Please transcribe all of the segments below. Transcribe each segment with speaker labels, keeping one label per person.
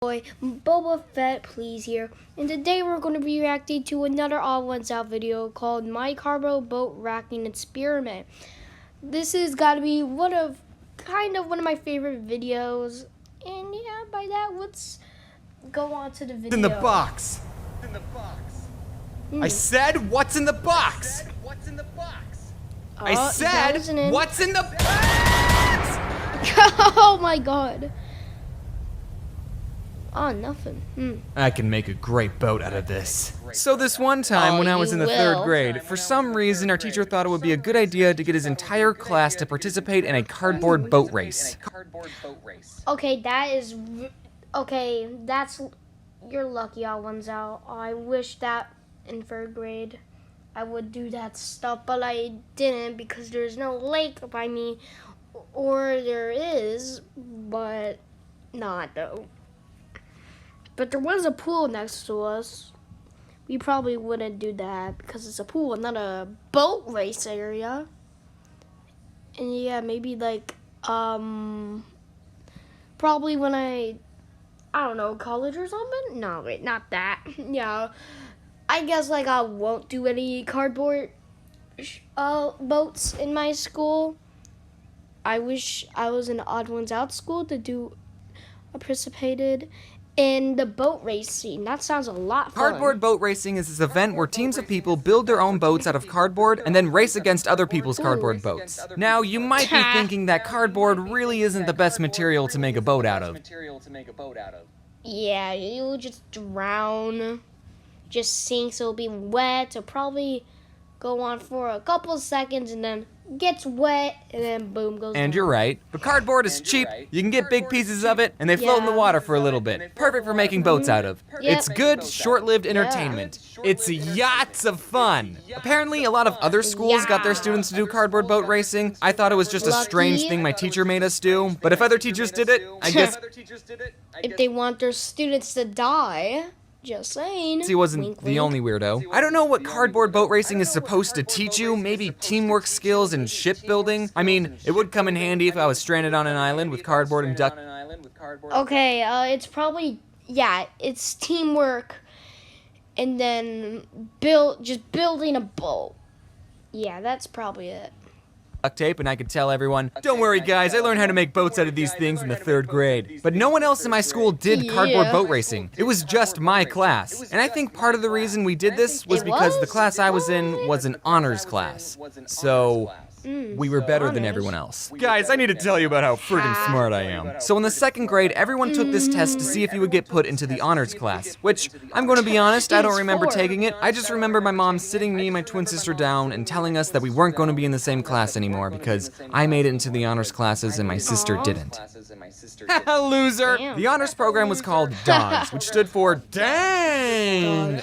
Speaker 1: Boy, Boba Fett Please here, and today we're going to be reacting to another Odd Ones Out video called My Carbo Boat Racking Experiment. This has got to be one of my favorite videos, and yeah, by that, let's go on to the video.
Speaker 2: In the box. I said, what's in the box? I said, what's in the box?
Speaker 1: Oh my god. Oh, nothing.
Speaker 2: I can make a great boat out of this. So this one time when I was in the third grade, for some reason our teacher thought it would be a good idea to get his entire class to participate in a cardboard boat race.
Speaker 1: Okay, you're lucky, Odd Ones Out. I wish that in third grade I would do that stuff, but I didn't because there's no lake by me, or there is, but not though. But there was a pool next to us. We probably wouldn't do that because it's a pool, not a boat race area. And yeah, maybe like, probably when I don't know, college or something? No, wait, not that. Yeah, I guess like I won't do any cardboard boats in my school. I wish I was in Odd Ones Out school to participated in the boat racing. That sounds a lot fun.
Speaker 2: Cardboard boat racing is this event where teams of people build their own boats out of cardboard and then race against other people's cardboard boats. Now, you might be thinking that cardboard really isn't the best material to make a boat out of.
Speaker 1: Yeah, you'll just drown, just sink, so it'll be wet. It'll probably go on for a couple seconds and then gets wet, and then boom, goes
Speaker 2: And
Speaker 1: down.
Speaker 2: you're right, but cardboard is cheap, you can get big pieces of it, and they float in the water for a little bit. Perfect for making boats out of.
Speaker 1: Yep.
Speaker 2: It's good, short-lived entertainment. It's yachts of fun. Apparently, a lot of other schools got their students to do cardboard boat racing. I thought it was just a strange thing my teacher made us do, but if other teachers did it, I guess...
Speaker 1: If they want their students to die, just saying.
Speaker 2: He wasn't
Speaker 1: Wink,
Speaker 2: the
Speaker 1: wink.
Speaker 2: only weirdo. I don't know what cardboard boat racing is supposed to teach you. Maybe teamwork skills and shipbuilding. I mean, it would come in handy if I was stranded on an island with cardboard and duck.
Speaker 1: Okay, it's probably, yeah, it's teamwork, and then building a boat. Yeah, that's probably it.
Speaker 2: Duct tape, and I could tell everyone, don't worry guys, I learned how to make boats out of these things in the third grade. But no one else in my school did cardboard boat racing. It was just my class. And I think part of the reason we did this was because the class I was in was an honors class. So we were better than everyone else. Guys, I need to tell you about how friggin' smart I am. So in the second grade, everyone took this test to see if you would get put into the honors class, which, I'm gonna be honest, I don't remember taking it. I just remember my mom sitting me and my twin sister down and telling us that we weren't gonna be in the same class anymore because I made it into the honors classes and my sister didn't. Haha, loser!
Speaker 1: Damn.
Speaker 2: The honors program was called DOGS, which stood for Dang!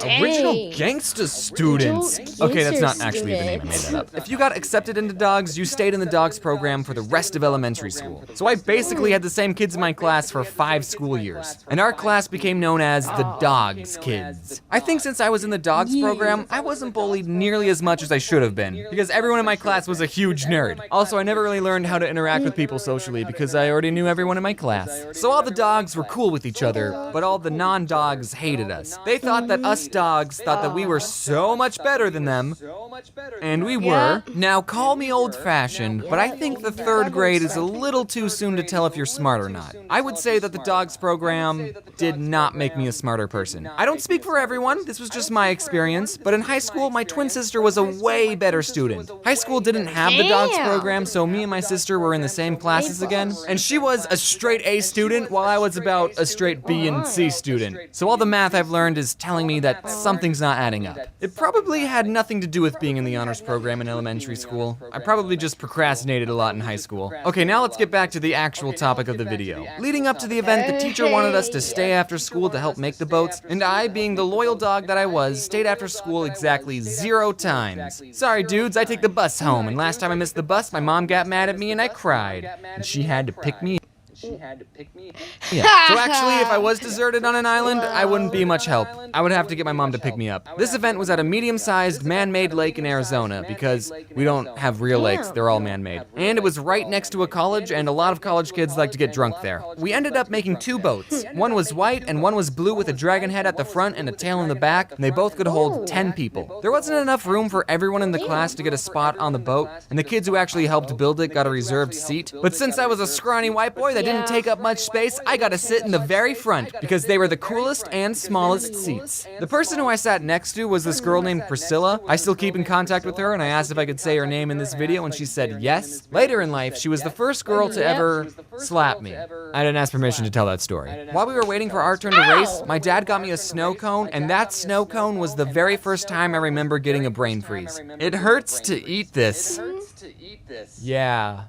Speaker 2: Original Gangsta Students. Okay, that's not actually the name, I made that up. If you got accepted into DOGS, you stayed in the DOGS program for the rest of elementary school. So I basically had the same kids in my class for 5 school years. And our class became known as the DOGS kids. I think since I was in the DOGS program, I wasn't bullied nearly as much as I should have been, because everyone in my class was a huge nerd. Also, I never really learned how to interact with people socially because I already knew everyone in my class. So all the dogs were cool with each other, but all the non-dogs hated us. They thought that us dogs thought that we were so much better than them, and we were. Now, call me old-fashioned, but I think the third grade is a little too soon to tell if you're smart or not. I would say that the DOGS program did not make me a smarter person. I don't speak for everyone, this was just my experience, but in high school, my twin sister was a way better student. High school didn't have the DOGS program, so me and my sister were in the same classes again, and she was a straight A student while I was about a straight B and C student. So all the math I've learned is telling me that something's not adding up. It probably had nothing to do with being in the honors program in elementary school. I probably just procrastinated a lot in high school. Okay, now let's get back to the actual topic of the video. Leading up to the event, the teacher wanted us to stay after school to help make the boats, and I, being the loyal dog that I was, stayed after school exactly 0 times. Sorry dudes, I take the bus home, and last time I missed the bus, my mom got mad at me and I cried. And she had to pick me up.
Speaker 3: she had to pick me.
Speaker 2: Yeah. So actually, if I was deserted on an island, I wouldn't be much help. I would have to get my mom to pick me up. This event was at a medium-sized man-made lake in Arizona because we don't have real lakes, they're all man-made. And it was right next to a college, and a lot of college kids like to get drunk there. We ended up making 2 boats. One was white and one was blue with a dragon head at the front and a tail in the back, and they both could hold 10 people. There wasn't enough room for everyone in the class to get a spot on the boat, and the kids who actually helped build it got a reserved seat. But since I was a scrawny white boy that didn't take up much space, I got to sit in the very front because they were the coolest and smallest seats. The person who I sat next to was this girl named Priscilla. I still keep in contact with her, and I asked if I could say her name in this video, and she said yes. Later in life, she was the first girl to ever slap me. I didn't ask permission to tell that story. While we were waiting for our turn to race, my dad got me a snow cone, and that snow cone was the very first time I remember getting a brain freeze. It hurts to eat this. Yeah.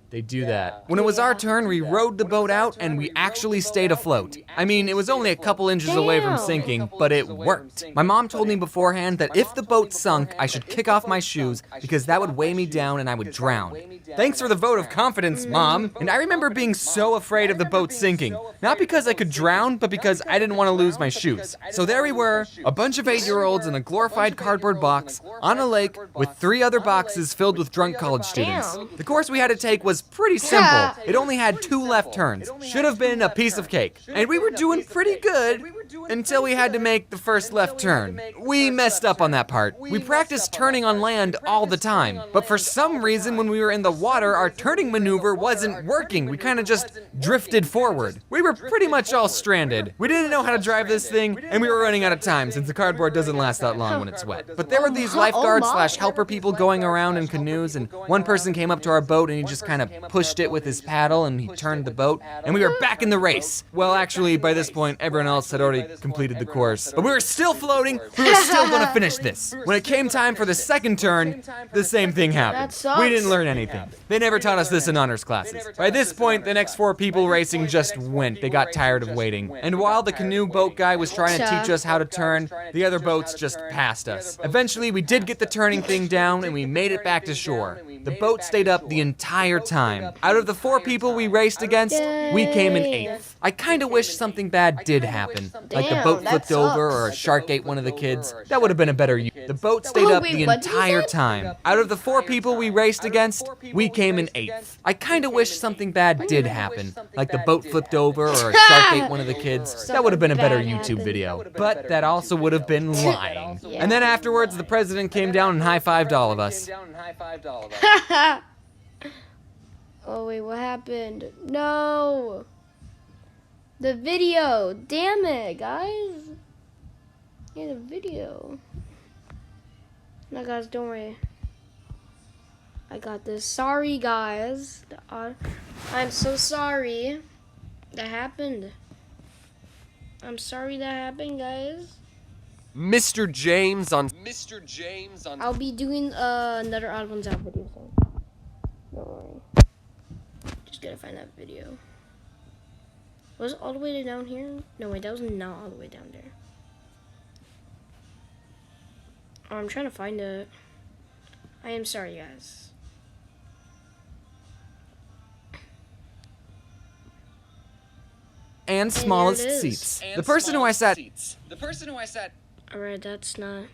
Speaker 2: They do that. When it was our turn, we rowed the boat out and we actually stayed afloat. I mean, it was only a couple inches away from sinking, but it worked. My mom told me beforehand that if the boat sunk, I should kick off my shoes because that would weigh me down and I would drown. Thanks for the vote of confidence, Mom. And I remember being so afraid of the boat sinking. Not because I could drown, but because I didn't want to lose my shoes. So there we were, a bunch of 8-year-olds in a glorified cardboard box on a lake with 3 other boxes filled with drunk college students. The course we had to take was pretty simple. It only had 2 left turns. Should have been a piece of cake. And we were doing pretty good until we had to make the first left turn. We messed up on that part. We practiced turning on land all the time, but for some reason when we were in the water, our turning maneuver wasn't working. We kind of just drifted forward. We were pretty much all stranded. We didn't know how to drive this thing, and we were running out of time since the cardboard doesn't last that long when it's wet. But there were these lifeguards slash helper people going around in canoes, and one person came up to our boat and he just kind of pushed it with his paddle and he turned the boat, and we were back in the race. Well, actually, by this point, everyone else had already completed the course, but we were still floating. We were still gonna finish this. When it came time for the second turn, the same thing happened.
Speaker 1: That sucks.
Speaker 2: We didn't learn anything. They never taught us this in honors classes. By this point, the next 4 people racing just went. They got tired of waiting. And while the canoe boat guy was trying to teach us how to turn, the other boats just passed us. Eventually, we did get the turning thing down and we made it back to shore. The boat stayed up the entire time. Out of the 4 people we raced against, we came in 8th. I kinda wish something bad did happen. Like the boat flipped over or a shark ate one of the kids. That would have been a better use. The boat stayed up the entire time. Out of the 4 people we raced against, we came in 8th. I kinda wish something bad did happen. Like the boat flipped over or a shark ate one of the kids. That would have been a better YouTube video. But that also would have been lying. And then afterwards, the president came down and high-fived all of us.
Speaker 1: Oh wait, what happened? No! The video! Damn it, guys! Yeah, the video. No, guys, don't worry. I got this. Sorry, guys. I'm so sorry that happened. I'm sorry that happened, guys.
Speaker 3: Mr. James on.
Speaker 1: I'll be doing another Odd Ones Out video soon. Don't worry. Just gotta find that video. Was it all the way down here? No, wait, that was not all the way down there. Oh, I'm trying to find it. I am sorry, guys.
Speaker 2: And smallest
Speaker 1: there it is.
Speaker 2: seats. The person who I sat.
Speaker 1: Alright, that's not.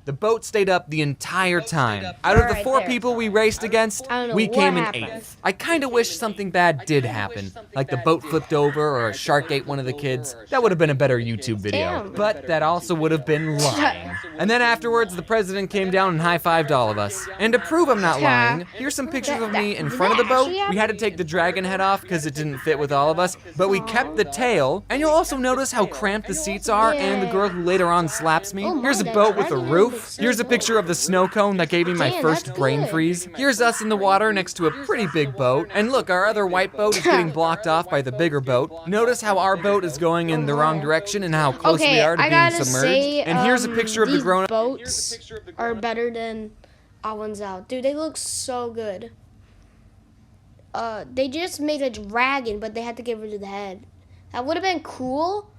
Speaker 2: The boat stayed up the entire time. Out of the
Speaker 1: Alright,
Speaker 2: 4
Speaker 1: there.
Speaker 2: people we raced against,
Speaker 1: I don't know
Speaker 2: we
Speaker 1: what
Speaker 2: came in
Speaker 1: happened.
Speaker 2: 8th. I kinda wish something bad did happen. Like the boat flipped over or a shark ate one of the kids. That would have been a better YouTube video.
Speaker 1: Damn.
Speaker 2: But that also would have been lying. And then afterwards, the president came down and high-fived all of us. And to prove I'm not lying, here's some pictures of me in front of the boat. We had to take the dragon head off because it didn't fit with all of us, but we kept the tail. And you'll also notice how cramped the seats are and the girl who later on slaps me.
Speaker 1: Oh my,
Speaker 2: Here's a
Speaker 1: that
Speaker 2: boat with a
Speaker 1: dragon
Speaker 2: roof.
Speaker 1: looks so
Speaker 2: Here's a picture of the snow cone that gave me my
Speaker 1: Damn,
Speaker 2: first
Speaker 1: that's
Speaker 2: brain
Speaker 1: good.
Speaker 2: freeze. Here's us in the water next to a pretty big boat. And look, our other white boat is getting blocked off by the bigger boat. Notice how our boat is going in the wrong direction and how close we
Speaker 1: Okay,
Speaker 2: are to
Speaker 1: I
Speaker 2: being
Speaker 1: gotta
Speaker 2: submerged.
Speaker 1: say,
Speaker 2: And here's a picture of the
Speaker 1: these
Speaker 2: grown-up.
Speaker 1: boats are better than Odd Ones Out. Dude, they look so good. They just made a dragon, but they had to get rid of the head. That would have been cool,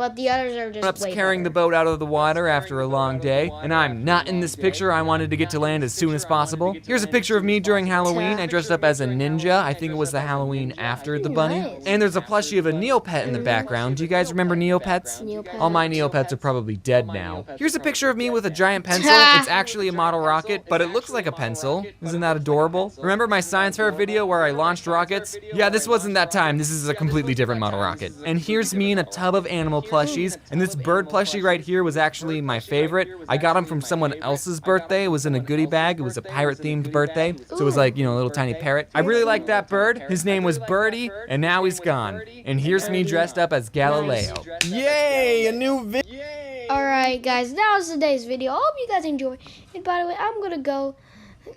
Speaker 1: but the others are just
Speaker 2: Up's
Speaker 1: way
Speaker 2: carrying the
Speaker 1: better.
Speaker 2: boat out of the water after a long day, and I'm not in this picture. I wanted to get to land as soon as possible. Here's a picture of me during Halloween. I dressed up as a ninja. I think it was the Halloween after the bunny.
Speaker 1: Nice.
Speaker 2: And there's a plushie of a Neopet in the background. Do you guys remember Neopets?
Speaker 1: Neopets.
Speaker 2: All my Neopets are probably dead now. Here's a picture of me with a giant pencil. It's actually a model rocket, but it looks like a pencil. Isn't that adorable? Remember my science fair video where I launched rockets? Yeah, this wasn't that time. This is a completely different model rocket. And here's me in a tub of animal plushies. And this bird plushie right here was actually my favorite. I got him from someone else's birthday. It was in a goodie bag. It was a pirate-themed birthday. So it was like, you know, a little tiny parrot. I really like that bird. His name was Birdie, and now he's gone. And here's me dressed up as Galileo. Yay, a new video.
Speaker 1: Alright guys, that was today's video. I hope you guys enjoyed. And by the way, I'm gonna go.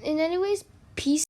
Speaker 1: And anyways, peace.